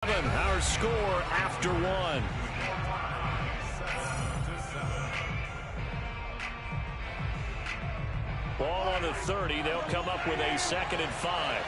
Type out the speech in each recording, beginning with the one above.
Our score after one. Ball on the 30. They'll come up with a 2nd and 5.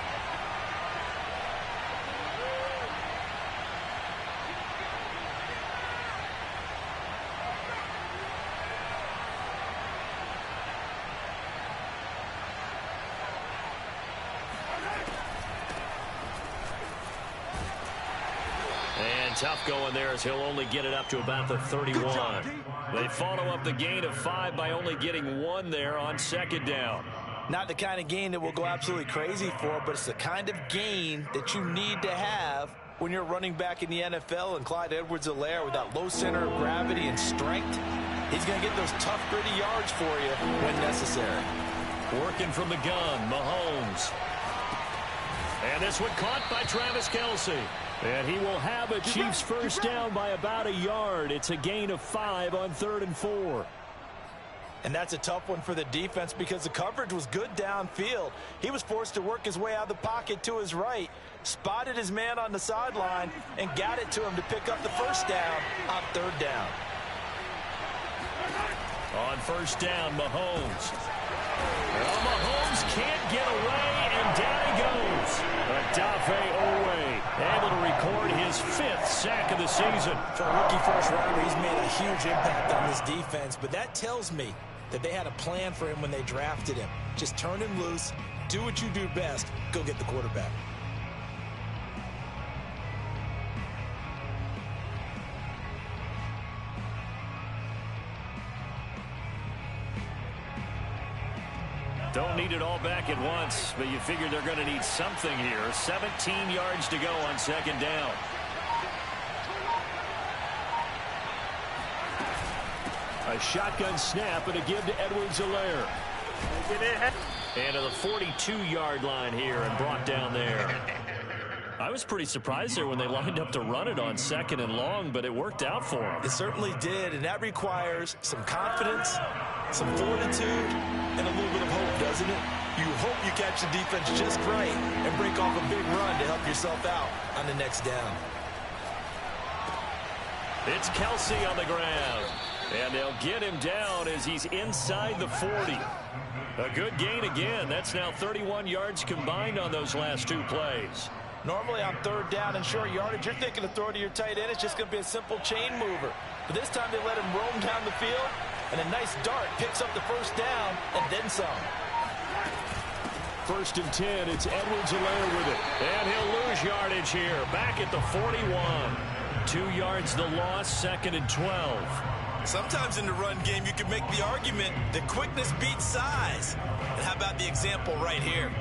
And tough going there as he'll only get it up to about the 31. They follow up the gain of 5 by only getting 1 there on 2nd down. Not the kind of gain that we'll go absolutely crazy for, but it's the kind of gain that you need to have when you're running back in the NFL. And Clyde Edwards-Helaire, with that low center of gravity and strength, he's going to get those tough, gritty yards for you when necessary. Working from the gun, Mahomes. And this one caught by Travis Kelce. And he will have a Chiefs first down by about a yard. It's a gain of 5 on 3rd and 4. And that's a tough one for the defense because the coverage was good downfield. He was forced to work his way out of the pocket to his right, spotted his man on the sideline, and got it to him to pick up the first down on 3rd down. On 1st down, Mahomes. Well, Mahomes can't get away, and down he goes. Odafe Oweh able to record his 5th sack of the season. For a rookie first rounder, he's made a huge impact on this defense, but that tells me that they had a plan for him when they drafted him. Just turn him loose, do what you do best, go get the quarterback. Don't need it all back at once, but you figure they're going to need something here. 17 yards to go on 2nd down. A shotgun snap and a give to Edwards-Helaire. And to the 42-yard line here and brought down there. I was pretty surprised there when they lined up to run it on 2nd and long, but it worked out for them. It certainly did, and that requires some confidence, some fortitude, and a little bit of hope, doesn't it? You hope you catch the defense just right and break off a big run to help yourself out on the next down. It's Kelce on the ground, and they'll get him down as he's inside the 40. A good gain again. That's now 31 yards combined on those last 2 plays. Normally on 3rd down and short yardage, you're thinking of throwing to your tight end. It's just going to be a simple chain mover. But this time they let him roam down the field, and a nice dart picks up the first down and then some. 1st and 10. It's Edwards-Helaire with it. And he'll lose yardage here. Back at the 41. 2 yards the loss, 2nd and 12. Sometimes in the run game, you can make the argument that quickness beats size. And how about the example right here?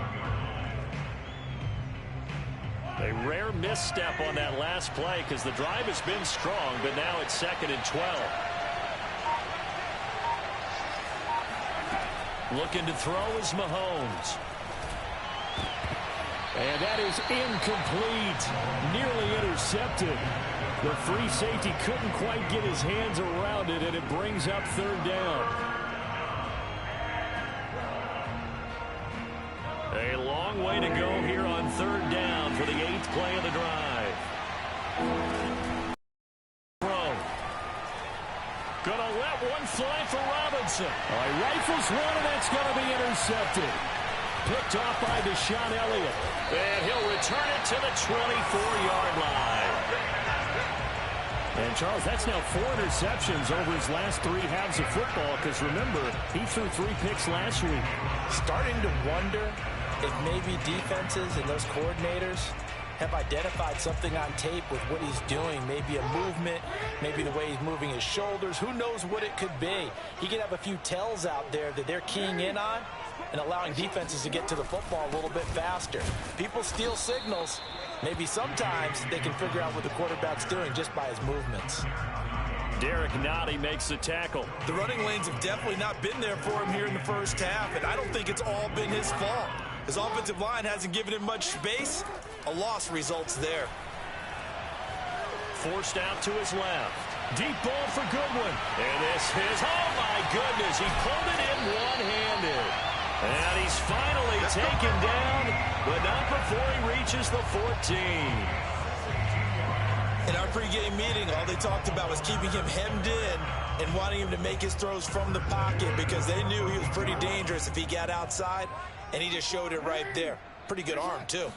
A rare misstep on that last play because the drive has been strong, but now it's 2nd and 12. Looking to throw is Mahomes. And that is incomplete. Nearly intercepted. The free safety couldn't quite get his hands around it, and it brings up 3rd down. A long way to go here on 3rd down for the 8th play of the drive. Throw. Gonna let one fly for Robinson. He rifles one, and that's gonna be intercepted. Picked off by Deshaun Elliott. And he'll return it to the 24-yard line. And, Charles, that's now 4 interceptions over his last 3 halves of football because, remember, he threw 3 picks last week. Starting to wonder if maybe defenses and those coordinators have identified something on tape with what he's doing. Maybe a movement, maybe the way he's moving his shoulders. Who knows what it could be? He could have a few tells out there that they're keying in on and allowing defenses to get to the football a little bit faster. People steal signals. Maybe sometimes they can figure out what the quarterback's doing just by his movements. Derek Nottie makes the tackle. The running lanes have definitely not been there for him here in the first half, and I don't think it's all been his fault. His offensive line hasn't given him much space. A loss results there. Forced out to his left. Deep ball for Goodwin. And this is, oh my goodness, he pulled it in one-handed. And he's finally taken down, but not before he reaches the 14. In our pregame meeting, all they talked about was keeping him hemmed in and wanting him to make his throws from the pocket because they knew he was pretty dangerous if he got outside, and he just showed it right there. Pretty good arm, too.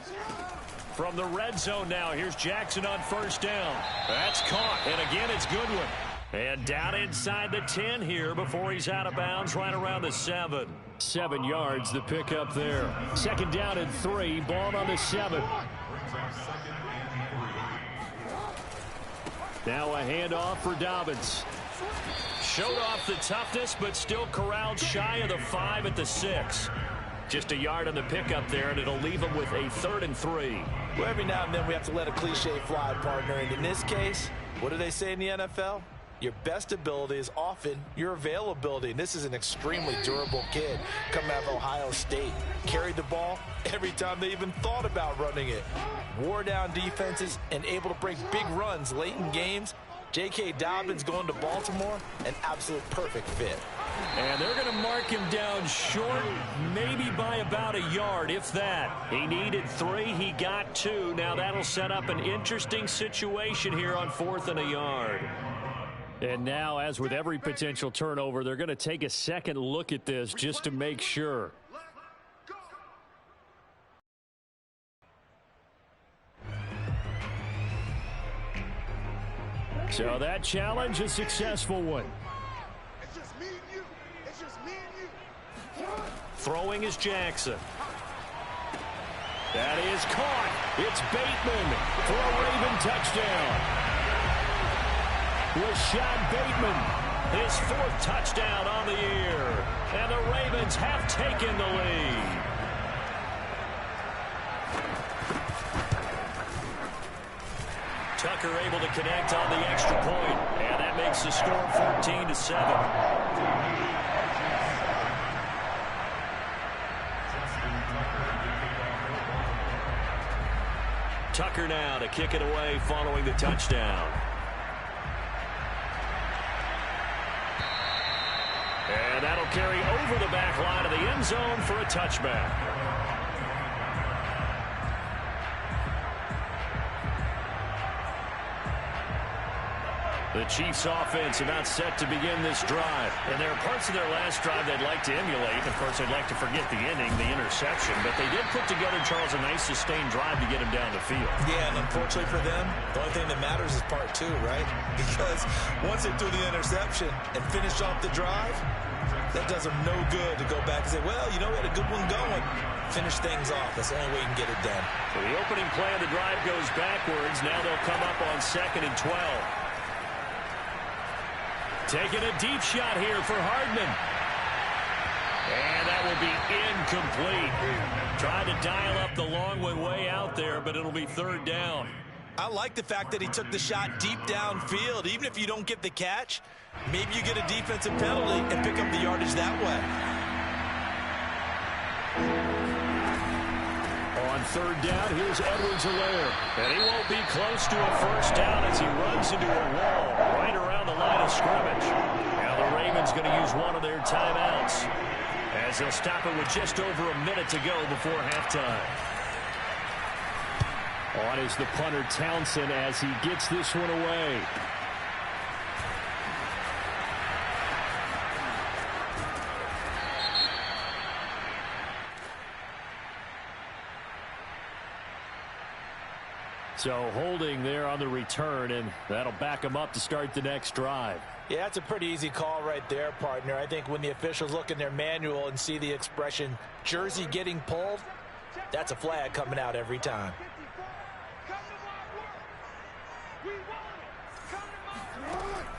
From the red zone now, here's Jackson on first down. That's caught, and again, it's Goodwin. And down inside the 10 here before he's out of bounds, right around the 7. 7 yards, the pickup there. Second down and 3, ball on the 7. Now a handoff for Dobbins. Showed off the toughness, but still corralled shy of the 5 at the 6. Just a yard on the pickup there, and it'll leave him with a 3rd and 3. Well, every now and then we have to let a cliche fly, partner. And in this case, what do they say in the NFL? Your best ability is often your availability. And this is an extremely durable kid coming out of Ohio State. Carried the ball every time they even thought about running it. Wore down defenses and able to break big runs late in games. J.K. Dobbins going to Baltimore, an absolute perfect fit. And they're going to mark him down short, maybe by about a yard, if that. He needed 3, he got 2. Now that'll set up an interesting situation here on 4th and a yard. And now, as with every potential turnover, they're going to take a second look at this just to make sure. So that challenge, a successful one. It's just me and you. It's just me and you. Throwing is Jackson. That is caught. It's Bateman for a Raven touchdown. Rashad Bateman, his 4th touchdown on the year. And the Ravens have taken the lead. Tucker able to connect on the extra point, and that makes the score 14-7. Tucker now to kick it away following the touchdown. And that'll carry over the back line of the end zone for a touchback. The Chiefs offense about set to begin this drive. And there are parts of their last drive they'd like to emulate. Of course, they'd like to forget the inning, the interception. But they did put together, Charles, a nice sustained drive to get him down the field. Yeah, and unfortunately for them, the only thing that matters is part 2, right? Because once they threw the interception and finished off the drive, that does them no good to go back and say, well, you know, we had a good one going. Finish things off. That's the only way you can get it done. So the opening play of the drive goes backwards. Now they'll come up on 2nd and 12. Taking a deep shot here for Hardman. And that will be incomplete. Trying to dial up the long one way out there, but it'll be 3rd down. I like the fact that he took the shot deep downfield. Even if you don't get the catch, maybe you get a defensive penalty and pick up the yardage that way. On 3rd down, here's Edwards-Helaire. And he won't be close to a first down as he runs into a wall right around the line of scrimmage. Now the Ravens going to use one of their timeouts as they'll stop it with just over a minute to go before halftime. On is the punter Townsend as he gets this one away. So holding there on the return, and that'll back them up to start the next drive. Yeah, that's a pretty easy call right there, partner. I think when the officials look in their manual and see the expression jersey getting pulled, that's a flag coming out every time.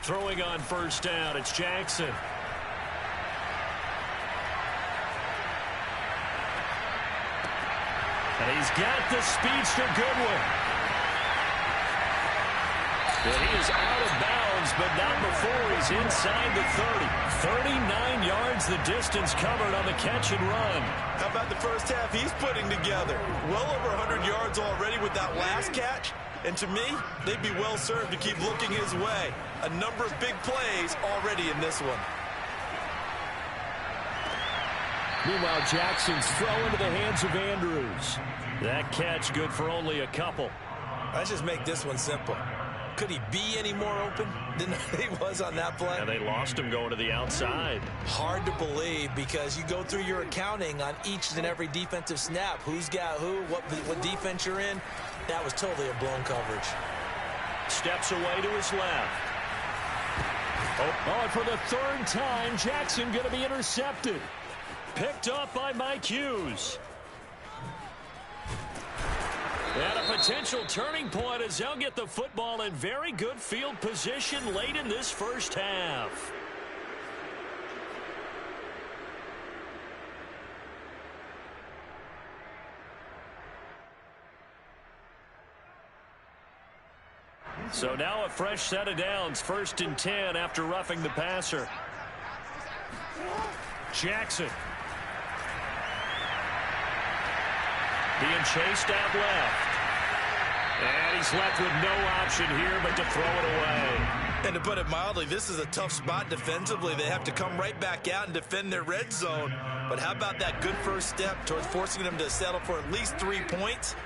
Throwing on first down, it's Jackson. And he's got the speedster Goodwin. And he is out of bounds, but not before he's inside the 30. 39 yards the distance covered on the catch and run. How about the first half he's putting together? Well over 100 yards already with that last catch. And to me, they'd be well served to keep looking his way. A number of big plays already in this one. Meanwhile, Jackson's throw into the hands of Andrews. That catch good for only a couple. Let's just make this one simple. Could he be any more open than he was on that play? And they lost him going to the outside. Hard to believe because you go through your accounting on each and every defensive snap. Who's got who, what defense you're in. That was totally a blown coverage. Steps away to his left. Oh, and for the third time, Jackson going to be intercepted. Picked up by Mike Hughes. And a potential turning point as they'll get the football in very good field position late in this first half. So now a fresh set of downs, 1st and 10 after roughing the passer. Jackson. Being chased out left. And he's left with no option here but to throw it away. And to put it mildly, this is a tough spot defensively. They have to come right back out and defend their red zone. But how about that good first step towards forcing them to settle for at least 3 points?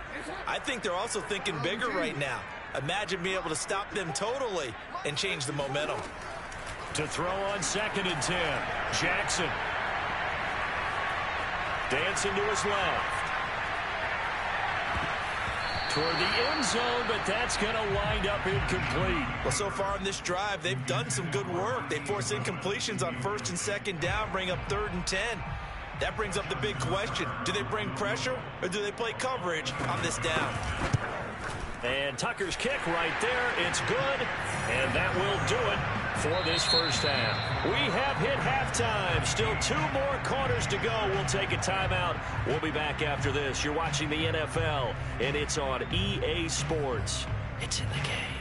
I think they're also thinking bigger right now. Imagine being able to stop them totally and change the momentum. To throw on 2nd and 10. Jackson. Dancing to his left. Toward the end zone, but that's going to wind up incomplete. Well, so far in this drive, they've done some good work. They force incompletions on 1st and 2nd down, bring up 3rd and 10. That brings up the big question. Do they bring pressure or do they play coverage on this down? And Tucker's kick right there. It's good. And that will do it for this first half. We have hit halftime. Still 2 more quarters to go. We'll take a timeout. We'll be back after this. You're watching the NFL, and it's on EA Sports. It's in the game.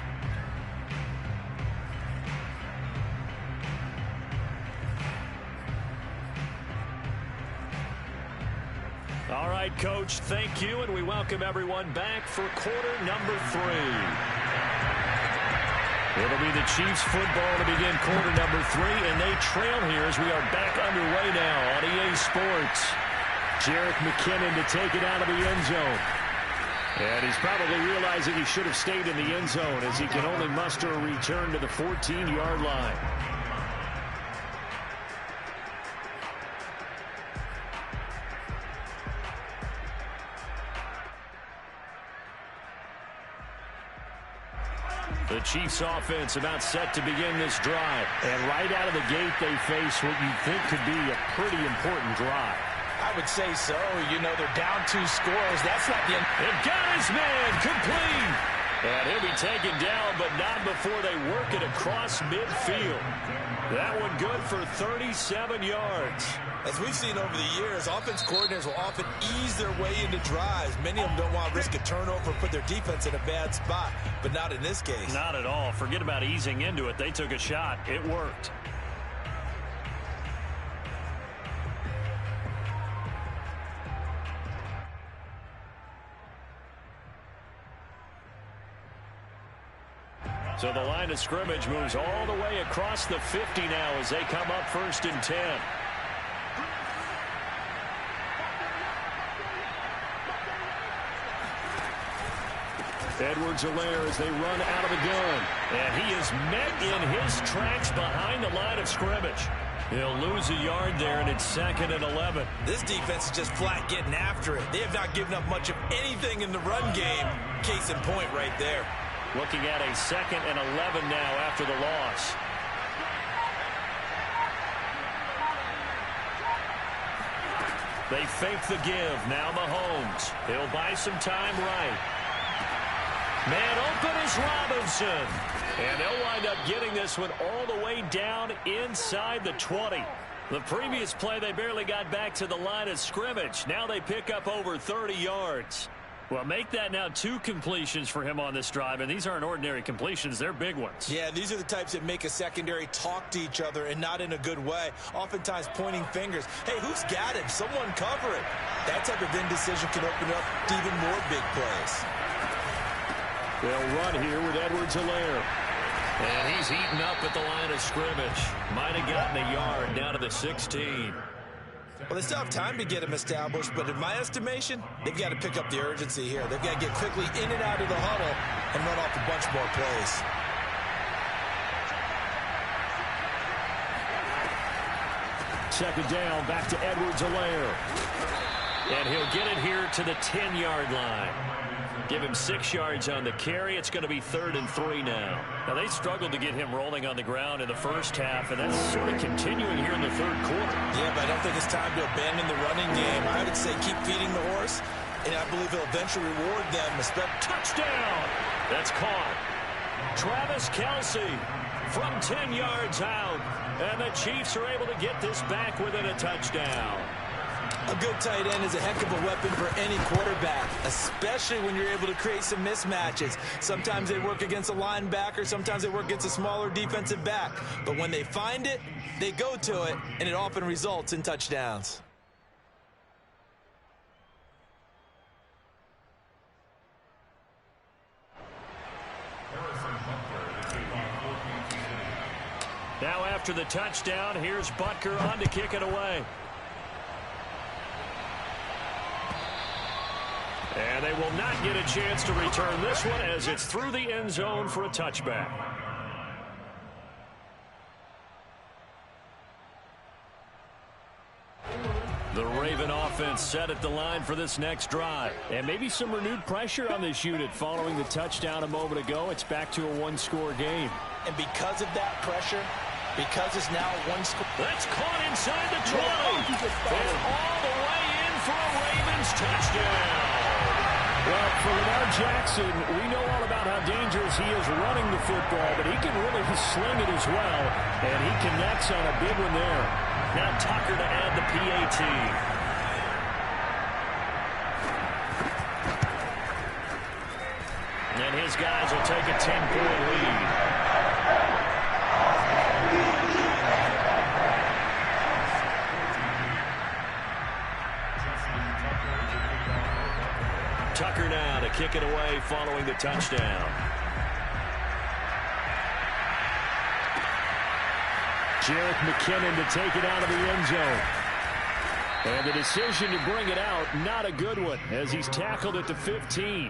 All right, Coach, thank you, and we welcome everyone back for quarter number 3. It'll be the Chiefs football to begin quarter number 3, and they trail here as we are back underway now on EA Sports. Jerick McKinnon to take it out of the end zone. And he's probably realizing he should have stayed in the end zone as he can only muster a return to the 14-yard line. The Chiefs offense about set to begin this drive. And right out of the gate, they face what you think could be a pretty important drive. I would say so. You know, they're down 2 scores. That's not the end. And got his man complete. And he'll be taken down, but not before they work it across midfield. That one good for 37 yards. As we've seen over the years, offense coordinators will often ease their way into drives. Many of them don't want to risk a turnover or put their defense in a bad spot, but not in this case. Not at all. Forget about easing into it. They took a shot. It worked. So the line of scrimmage moves all the way across the 50 now as they come up 1st and 10. Edwards-Helaire as they run out of the gun. And he is met in his tracks behind the line of scrimmage. He'll lose a yard there, and it's 2nd and 11. This defense is just flat getting after it. They have not given up much of anything in the run game. Case in point right there. Looking at a 2nd and 11 now after the loss. They fake the give. Now Mahomes. He'll buy some time right. Man open is Robinson. And they'll wind up getting this one all the way down inside the 20. The previous play, they barely got back to the line of scrimmage. Now they pick up over 30 yards. Well, make that now 2 completions for him on this drive, and these aren't ordinary completions. They're big ones. Yeah, these are the types that make a secondary talk to each other and not in a good way. Oftentimes pointing fingers. Hey, who's got him? Someone cover it. That type of indecision can open up to even more big plays. They'll run here with Edwards-Helaire. And he's eaten up at the line of scrimmage. Might have gotten a yard down to the 16. Well, they still have time to get him established, but in my estimation, they've got to pick up the urgency here. They've got to get quickly in and out of the huddle and run off a bunch more plays. Second down, back to Edwards-Helaire. And he'll get it here to the 10-yard line. Give him 6 yards on the carry. It's going to be 3rd and 3 now. Now, they struggled to get him rolling on the ground in the first half, and that's sort of continuing here in the third quarter. Yeah, but I don't think it's time to abandon the running game. I would say keep feeding the horse, and I believe he'll eventually reward them. Touchdown! That's caught. Travis Kelce from 10 yards out, and the Chiefs are able to get this back within a touchdown. A good tight end is a heck of a weapon for any quarterback, especially when you're able to create some mismatches. Sometimes they work against a linebacker, sometimes they work against a smaller defensive back. But when they find it, they go to it, and it often results in touchdowns. Now after the touchdown, here's Butker on to kick it away. And they will not get a chance to return this one as it's through the end zone for a touchback. The Raven offense set at the line for this next drive. And maybe some renewed pressure on this unit following the touchdown a moment ago. It's back to a one-score game. And because of that pressure, because it's now a one-score... That's caught inside the 20. And all the way in for a Ravens touchdown. Well, for Lamar Jackson, we know all about how dangerous he is running the football, but he can really sling it as well, and he connects on a big one there. Now Tucker to add the PAT. And his guys will take a 10-point lead. Tucker now to kick it away following the touchdown. Jerick McKinnon to take it out of the end zone. And the decision to bring it out, not a good one, as he's tackled at the 15.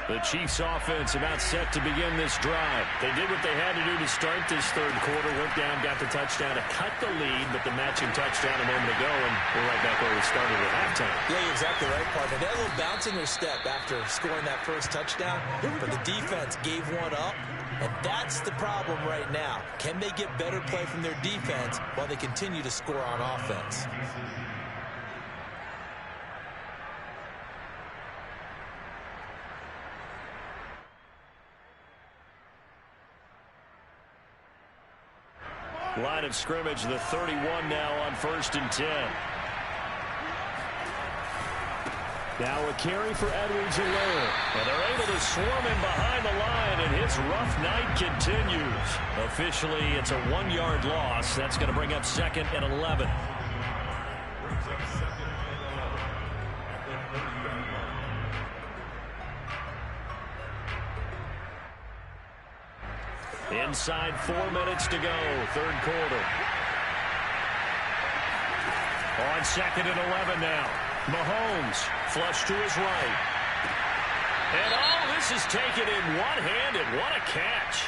The Chiefs offense about set to begin this drive. They did what they had to do to start this third quarter. Went down, got the touchdown to cut the lead, but the matching touchdown a moment ago, and we're right back where we started at halftime. Yeah, you're exactly right, partner. They had a little bounce in their step after scoring that first touchdown, but the defense gave one up, and that's the problem right now. Can they get better play from their defense while they continue to score on offense? Line of scrimmage, the 31 now on 1st and 10. Now a carry for Edwards-Helaire. And they're able to swarm him behind the line, and his rough night continues. Officially, it's a 1-yard loss. That's going to bring up 2nd and 11. Inside 4 minutes to go, third quarter. On 2nd and 11 now. Mahomes flush to his right. And all this is taken in one-handed. What a catch.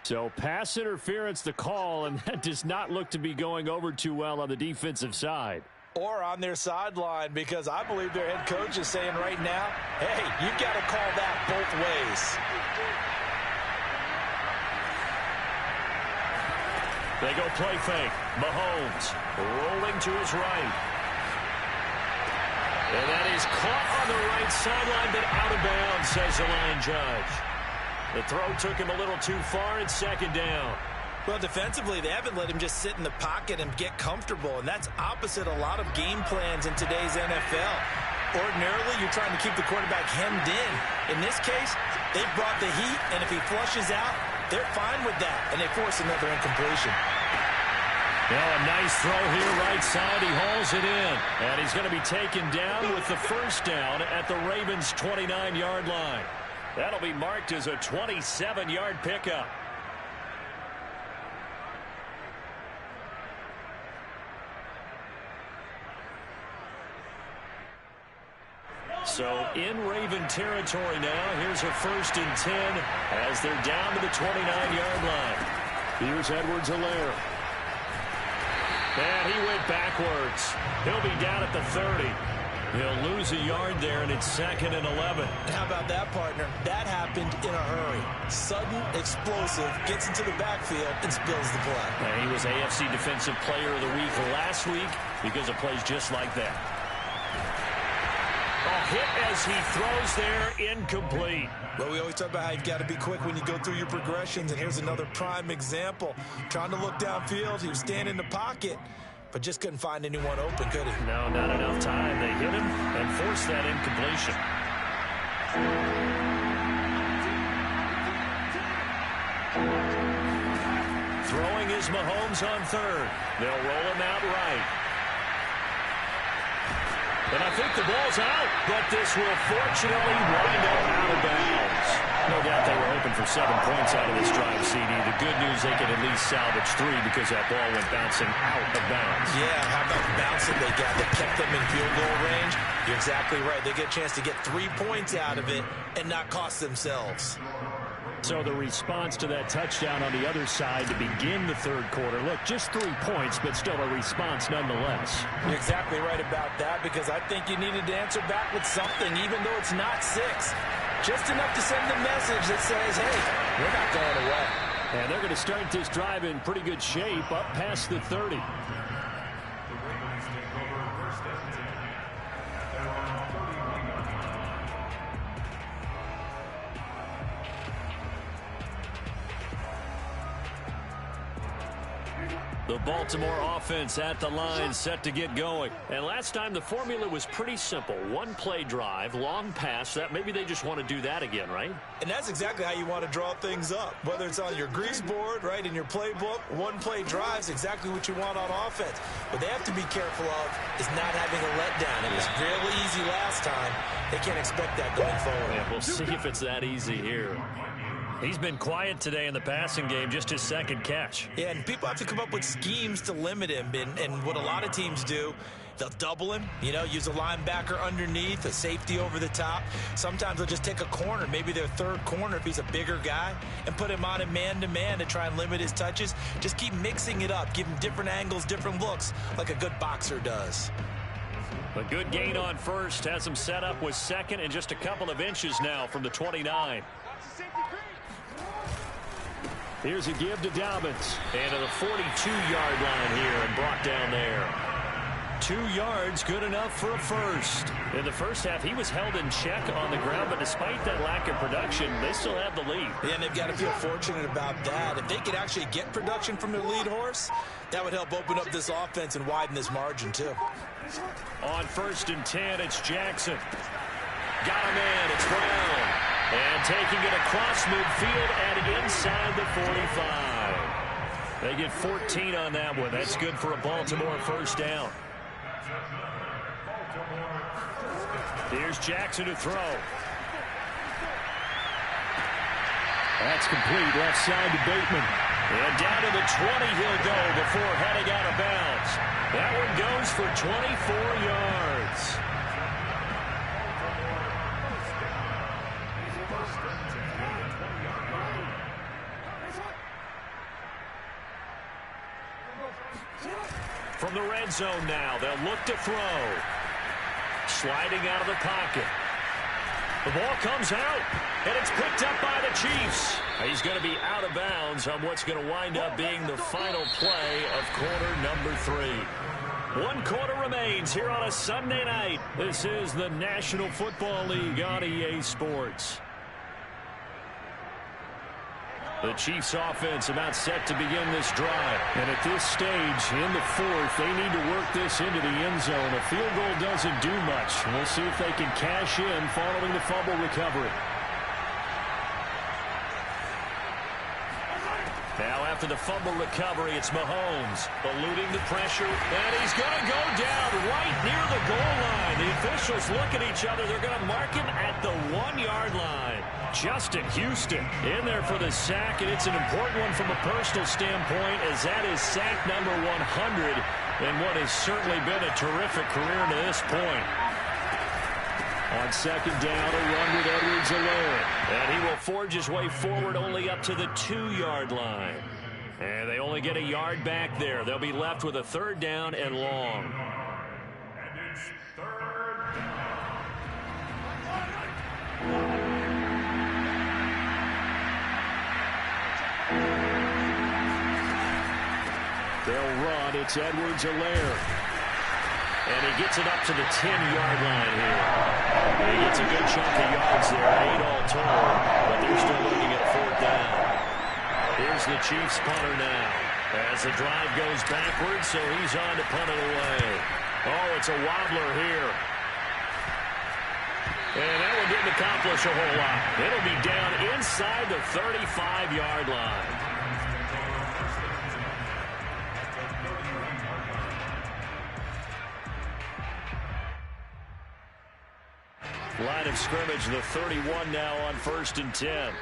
So pass interference the call, and that does not look to be going over too well on the defensive side. Or on their sideline, because I believe their head coach is saying right now, hey, you've got to call that both ways. They go play fake. Mahomes rolling to his right. And that is caught on the right sideline, but out of bounds, says the line judge. The throw took him a little too far. It's 2nd down. Well, defensively, they haven't let him just sit in the pocket and get comfortable, and that's opposite a lot of game plans in today's NFL. Ordinarily, you're trying to keep the quarterback hemmed in. In this case, they've brought the heat, and if he flushes out, they're fine with that, and they force another incompletion. Well, a nice throw here, right side. He hauls it in, and he's going to be taken down with the first down at the Ravens' 29-yard line. That'll be marked as a 27-yard pickup. So in Raven territory now. Here's a 1st and 10 as they're down to the 29-yard line. Here's Edwards-Helaire. And he went backwards. He'll be down at the 30. He'll lose a yard there, and it's 2nd and 11. How about that, partner? That happened in a hurry. Sudden, explosive, gets into the backfield, and spills the play. And he was AFC Defensive Player of the Week last week because of plays just like that. A hit as he throws there, incomplete. Well, we always talk about how you've got to be quick when you go through your progressions, and here's another prime example. Trying to look downfield, he was standing in the pocket, but just couldn't find anyone open, could he? No, not enough time. They hit him and forced that incompletion. Throwing is Mahomes on 3rd. They'll roll him out right. And I think the ball's out, but this will fortunately wind up out of bounds. No doubt they were hoping for 7 points out of this drive, CD. The good news, they could at least salvage 3 because that ball went bouncing out of bounds. Yeah, how about the bouncing they got that kept them in field goal range? You're exactly right. They get a chance to get 3 points out of it and not cost themselves. So the response to that touchdown on the other side to begin the 3rd quarter. Look, just 3 points, but still a response nonetheless. You're exactly right about that because I think you needed to answer back with something, even though it's not 6. Just enough to send the message that says, hey, we're not going away. And they're going to start this drive in pretty good shape up past the 30. The Baltimore offense at the line, set to get going. And last time the formula was pretty simple. 1-play drive, long pass. That maybe they just want to do that again, right? And that's exactly how you want to draw things up. Whether it's on your grease board, right, in your playbook, 1-play drive is exactly what you want on offense. What they have to be careful of is not having a letdown. It was really easy last time. They can't expect that going forward. Yeah, we'll see if it's that easy here. He's been quiet today in the passing game, just his 2nd catch. Yeah, and people have to come up with schemes to limit him. And what a lot of teams do, they'll double him, use a linebacker underneath, a safety over the top. Sometimes they'll just take a corner, maybe their 3rd corner if he's a bigger guy, and put him on a man-to-man to try and limit his touches. Just keep mixing it up, give him different angles, different looks, like a good boxer does. A good gain on 1st, has him set up with 2nd and just a couple of inches now from the 29. Here's a give to Dobbins. And to the 42-yard line here and brought down there. 2 yards, good enough for a 1st. In the first half, he was held in check on the ground, but despite that lack of production, they still have the lead. Yeah, and they've got to feel fortunate about that. If they could actually get production from their lead horse, that would help open up this offense and widen this margin, too. On 1st and 10, it's Jackson. Got him in, it's Brown. And taking it across midfield and inside the 45. They get 14 on that one. That's good for a Baltimore 1st down. Here's Jackson to throw. That's complete, left side to Bateman. And down to the 20 he'll go before heading out of bounds. That one goes for 24 yards. From the red zone now, they'll look to throw. Sliding out of the pocket. The ball comes out, and it's picked up by the Chiefs. He's going to be out of bounds on what's going to wind up being the final play of quarter number 3. 1 quarter remains here on a Sunday night. This is the National Football League on EA Sports. The Chiefs offense about set to begin this drive. And at this stage, in the 4th, they need to work this into the end zone. A field goal doesn't do much. We'll see if they can cash in following the fumble recovery. Now after the fumble recovery. It's Mahomes eluding the pressure, and he's going to go down right near the goal line. The officials look at each other. They're going to mark him at the 1-yard line. Justin Houston in there for the sack, and it's an important one from a personal standpoint, as that is sack number 100 in what has certainly been a terrific career to this point. On second down, a run with Edwards-Helaire. And he will forge his way forward only up to the 2-yard line. And they only get a yard back there. They'll be left with a 3rd down and long. And it's 3rd down. They'll run. It's Edwards-Helaire. And he gets it up to the 10-yard line here. And he gets a good chunk of yards there, 8 all told, but they're still looking at 4th down. Here's the Chiefs punter now, as the drive goes backwards, so he's on to punt it away. Oh, it's a wobbler here. And that one didn't accomplish a whole lot. It'll be down inside the 35-yard line. Line of scrimmage, the 31 now on 1st and 10.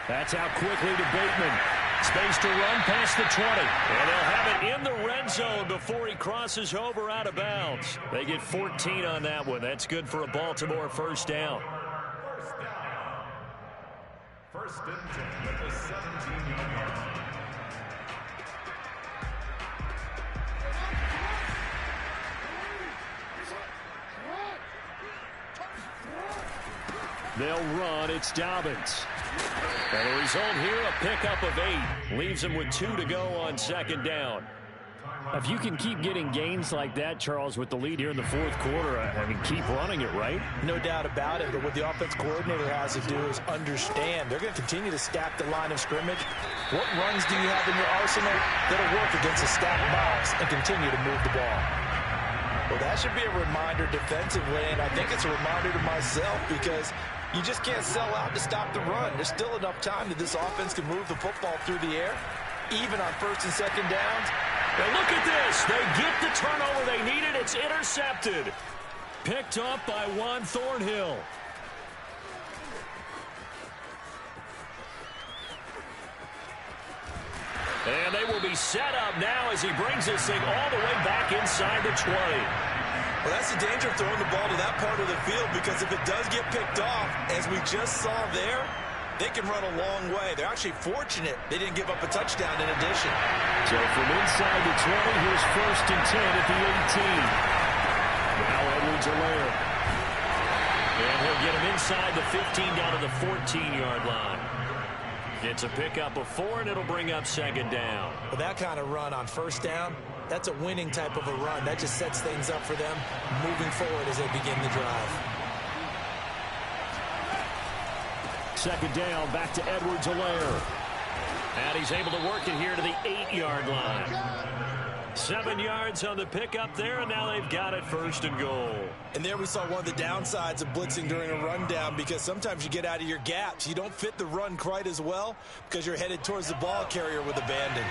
That's out quickly to Bateman. Space to run past the 20. And they'll have it in the red zone before he crosses over out of bounds. They get 14 on that one. That's good for a Baltimore 1st down. First and 10 at the 17-yard line. They'll run. It's Dobbins. And the result here, a pickup of 8. Leaves him with 2 to go on 2nd down. If you can keep getting gains like that, Charles, with the lead here in the 4th quarter, I mean, keep running it, right? No doubt about it, but what the offense coordinator has to do is understand. They're going to continue to stack the line of scrimmage. What runs do you have in your arsenal that'll work against a stacked box and continue to move the ball? Well, that should be a reminder defensively, and I think it's a reminder to myself, because you just can't sell out to stop the run. There's still enough time that this offense can move the football through the air, even on 1st and 2nd downs. And look at this. They get the turnover they needed. It's intercepted. Picked up by Juan Thornhill. And they will be set up now as he brings this thing all the way back inside the 20. Well, that's the danger of throwing the ball to that part of the field, because if it does get picked off, as we just saw there, they can run a long way. They're actually fortunate they didn't give up a touchdown in addition. So from inside the 20, here's 1st and 10 at the 18. Now Edwards-Helaire. And he'll get him inside the 15 down to the 14-yard line. Gets a pickup of 4, and it'll bring up 2nd down. With that kind of run on 1st down, that's a winning type of a run. That just sets things up for them moving forward as they begin the drive. 2nd down, back to Edwards-Helaire. And he's able to work it here to the 8-yard line. 7 yards on the pickup there, and now they've got it 1st and goal. And there we saw one of the downsides of blitzing during a rundown, because sometimes you get out of your gaps. You don't fit the run quite as well because you're headed towards the ball carrier with abandon.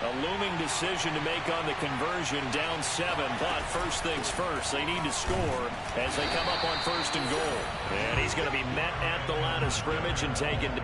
A looming decision to make on the conversion, down 7, but first things first, they need to score as they come up on 1st and goal. And he's going to be met at the line of scrimmage and taken.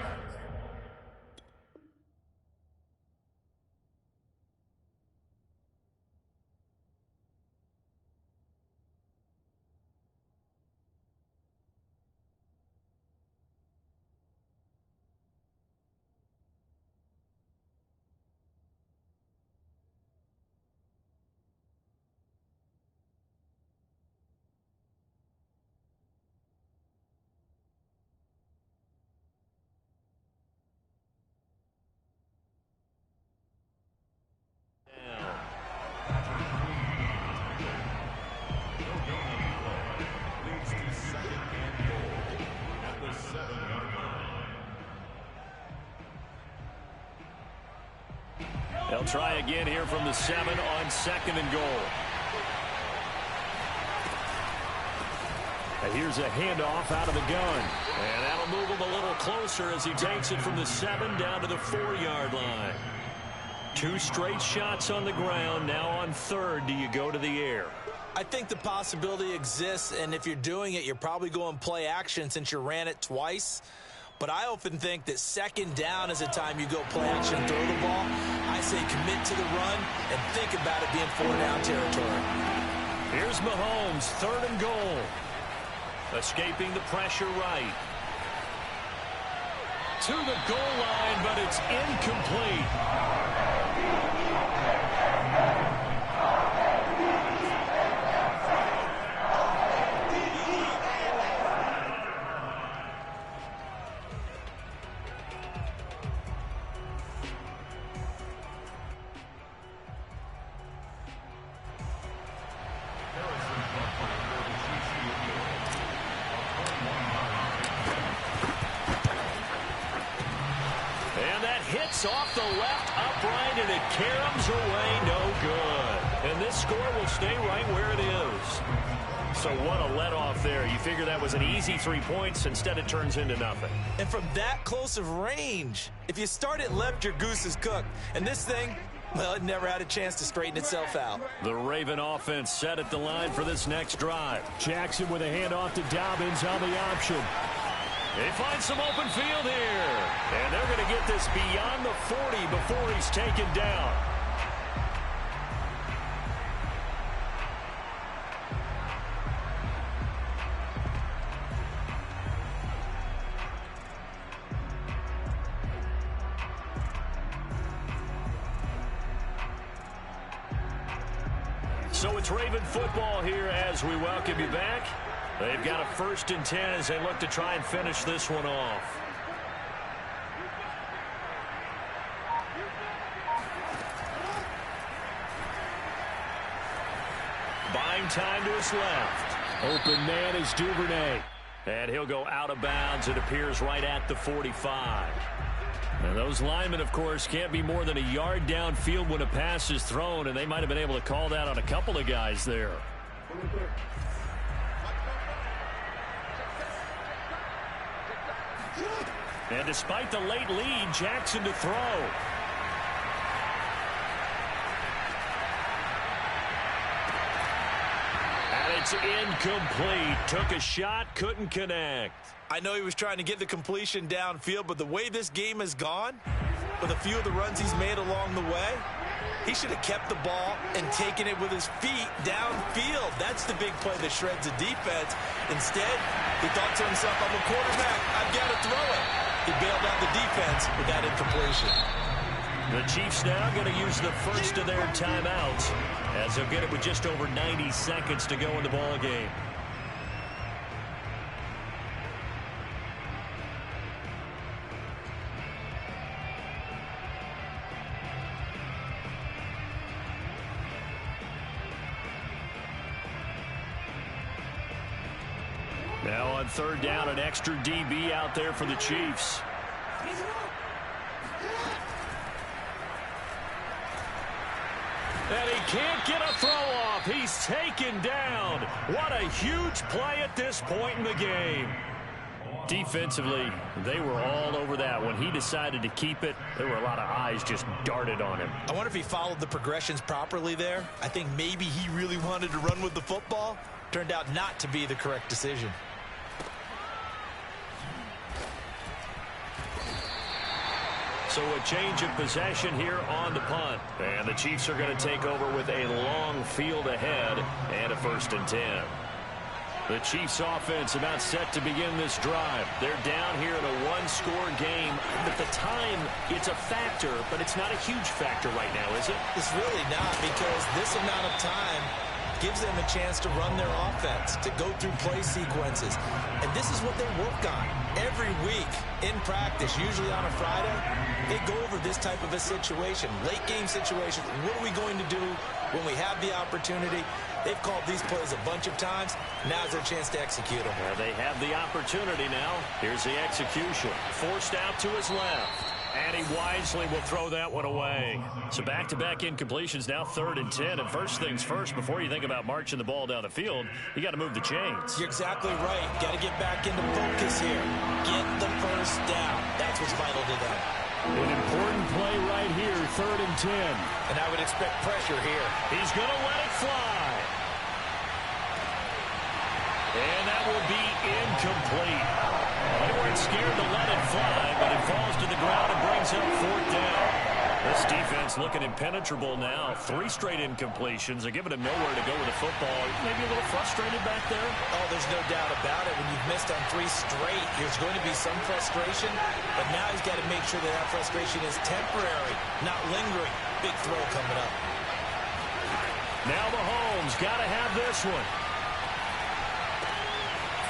They'll try again here from the 7 on 2nd and goal. Here's a handoff out of the gun. And that'll move him a little closer as he takes it from the 7 down to the 4-yard line. 2 straight shots on the ground. Now on 3rd, do you go to the air? I think the possibility exists, and if you're doing it, you're probably going play action since you ran it twice. But I often think that 2nd down is a time you go play action and throw the ball. I say commit to the run and think about it being 4-down territory. Here's Mahomes, 3rd and goal. Escaping the pressure right. To the goal line, but it's incomplete. Off the left upright, and it caroms away, no good. And this score will stay right where it is. So what a let-off there. You figure that was an easy 3 points. Instead, it turns into nothing. And from that close of range, if you start it left, your goose is cooked. And this thing, well, it never had a chance to straighten itself out. The Raven offense set at the line for this next drive. Jackson with a handoff to Dobbins on the option. They find some open field here. And they're going to get this beyond the 40 before he's taken down. So it's Raven football here as we welcome you back. They've got a 1st and 10 as they look to try and finish this one off. Buying time to his left. Open man is Duvernay. And he'll go out of bounds. It appears right at the 45. And those linemen, of course, can't be more than a yard downfield when a pass is thrown, and they might have been able to call that on a couple of guys there. And despite the late lead, Jackson to throw. And it's incomplete. Took a shot, couldn't connect. I know he was trying to get the completion downfield, but the way this game has gone, with a few of the runs he's made along the way, he should have kept the ball and taken it with his feet downfield. That's the big play that shreds the defense. Instead, he thought to himself, I'm a quarterback, I've got to throw it. He bailed out the defense with that incompletion. The Chiefs now going to use the first of their timeouts as they'll get it with just over 90 seconds to go in the ball game. Now on 3rd down, an extra DB out there for the Chiefs. And he can't get a throw off. He's taken down. What a huge play at this point in the game. Defensively, they were all over that. When he decided to keep it, there were a lot of eyes just darted on him. I wonder if he followed the progressions properly there. I think maybe he really wanted to run with the football. Turned out not to be the correct decision. So a change of possession here on the punt. And the Chiefs are going to take over with a long field ahead and a 1st and 10. The Chiefs offense about set to begin this drive. They're down here in a 1-score game. At the time, it's a factor, but it's not a huge factor right now, is it? It's really not, because this amount of time gives them a chance to run their offense, to go through play sequences. And this is what they work on every week in practice, usually on a Friday. They go over this type of a situation, late game situation. What are we going to do when we have the opportunity? They've called these plays a bunch of times. Now's their chance to execute them. Well, they have the opportunity now. Here's the execution. Forced out to his left. And he wisely will throw that one away. So back-to-back incompletions, now 3rd and 10. And first things first, before you think about marching the ball down the field, you got to move the chains. You're exactly right. Got to get back into focus here. Get the first down. That's what's vital to them. An important play right here, 3rd and 10. And I would expect pressure here. He's going to let it fly. And that will be incomplete. They weren't scared to let it fly, but it falls to the ground and brings up 4th down. This defense looking impenetrable now. 3 straight incompletions. They're giving him nowhere to go with the football. Maybe a little frustrated back there? Oh, there's no doubt about it. When you've missed on 3 straight, there's going to be some frustration. But now he's got to make sure that that frustration is temporary, not lingering. Big throw coming up. Now Mahomes got to have this one.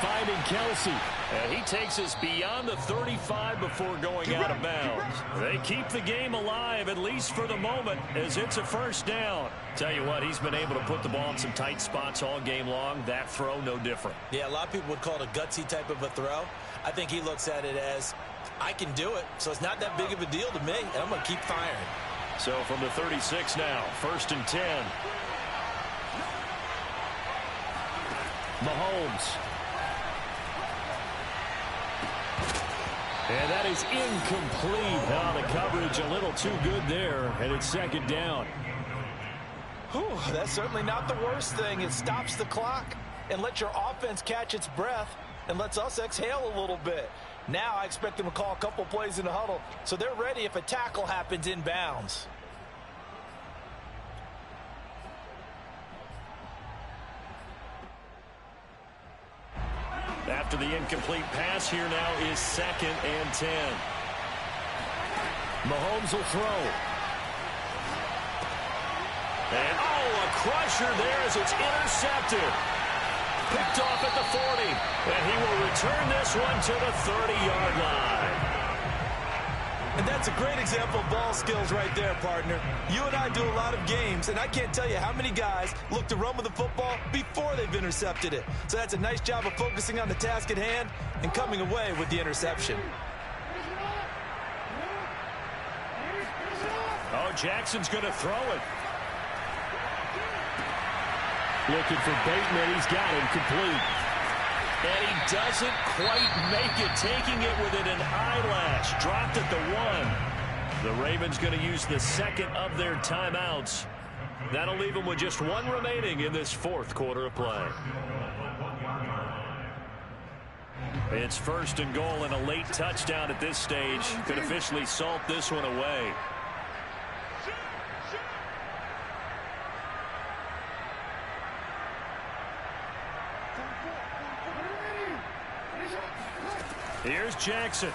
Finding Kelsey. And he takes us beyond the 35 before going out of bounds. They keep the game alive, at least for the moment, as it's a 1st down. Tell you what, he's been able to put the ball in some tight spots all game long. That throw, no different. Yeah, a lot of people would call it a gutsy type of a throw. I think he looks at it as, I can do it, so it's not that big of a deal to me, and I'm going to keep firing. So from the 36 now, 1st and 10. Mahomes. And that is incomplete. Now the coverage a little too good there, and it's 2nd down. Whew, that's certainly not the worst thing. It stops the clock and lets your offense catch its breath and lets us exhale a little bit. Now I expect them to call a couple plays in the huddle, so they're ready if a tackle happens inbounds. After the incomplete pass, here now is 2nd and 10. Mahomes will throw. And, a crusher there as it's intercepted. Picked off at the 40. And he will return this one to the 30-yard line. And that's a great example of ball skills right there, partner. You and I do a lot of games, and I can't tell you how many guys look to run with the football before they've intercepted it. So that's a nice job of focusing on the task at hand and coming away with the interception. Oh, Jackson's going to throw it. Looking for Bateman. He's got him complete. And he doesn't quite make it, taking it within an eyelash. Dropped at the 1. The Ravens going to use the 2nd of their timeouts. That'll leave them with just 1 remaining in this 4th quarter of play. It's 1st and goal, and a late touchdown at this stage could officially salt this one away. Here's Jackson.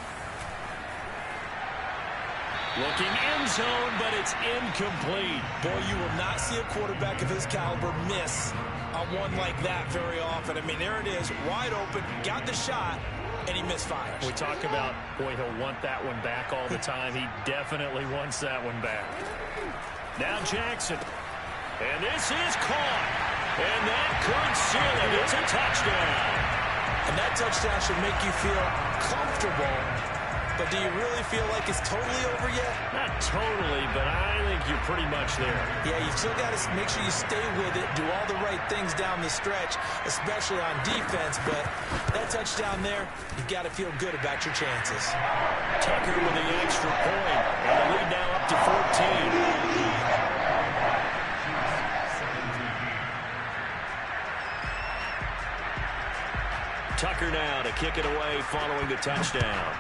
Looking end zone, but it's incomplete. Boy, you will not see a quarterback of his caliber miss on one like that very often. I mean, there it is, wide open, got the shot, and he misfires. We talk about, boy, he'll want that one back all the time. He definitely wants that one back. Now Jackson. And this is caught. And that could seal it. It's a touchdown. And that touchdown should make you feel comfortable. But do you really feel like it's totally over yet? Not totally, but I think you're pretty much there. Yeah, you've still got to make sure you stay with it, do all the right things down the stretch, especially on defense. But that touchdown there, you've got to feel good about your chances. Tucker with the extra point. And the lead now up to 14. Tucker now to kick it away following the touchdown.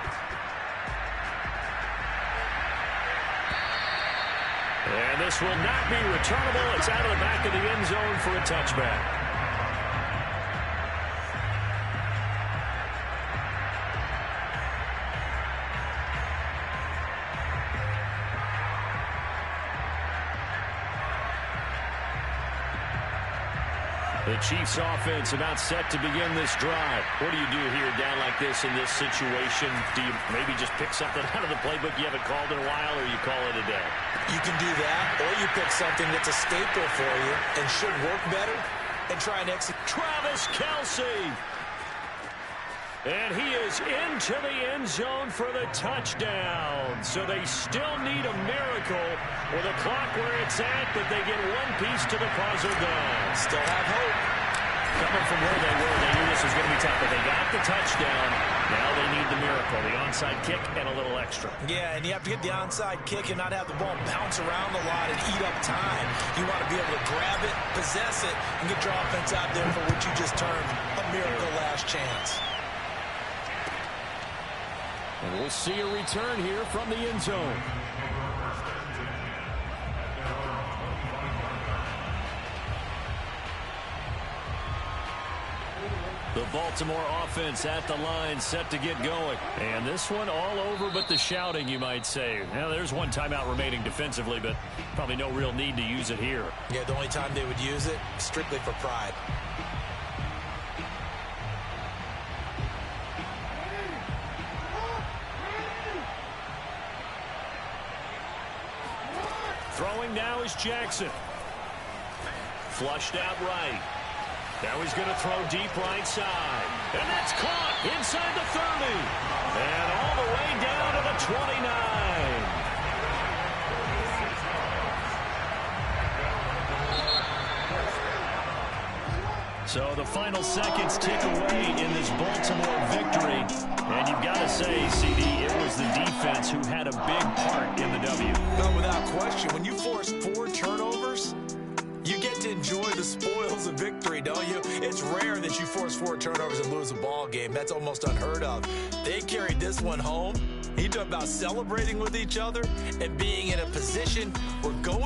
And this will not be returnable. It's out of the back of the end zone for a touchback. The Chiefs offense about set to begin this drive. What do you do here down like this in this situation? Do you maybe just pick something out of the playbook you haven't called in a while, or you call it a day? You can do that, or you pick something that's a staple for you and should work better and try and execute. Travis Kelce. And he is into the end zone for the touchdown. So they still need a miracle with a clock where it's at, but they get one piece to the puzzle done. Still have hope. Coming from where they were, they knew this was going to be tough, but they got the touchdown. Now they need the miracle, the onside kick and a little extra. Yeah, and you have to get the onside kick and not have the ball bounce around a lot and eat up time. You want to be able to grab it, possess it, and get your offense out there for what you just termed a miracle last chance. And we'll see a return here from the end zone. The Baltimore offense at the line, set to get going. And this one all over but the shouting, you might say. Now, there's one timeout remaining defensively, but probably no real need to use it here. Yeah, the only time they would use it, strictly for pride. Throwing now is Jackson. Flushed out right. Now he's going to throw deep right side. And that's caught inside the 30. And all the way down to the 29. So the final seconds tick away in this Baltimore victory. And you've got to say, CD, it was the defense who had a big part in the W. No, without question. When you force 4 turnovers, you get to enjoy the spoils of victory, don't you? It's rare that you force 4 turnovers and lose a ball game. That's almost unheard of. They carried this one home. You talk about celebrating with each other and being in a position where going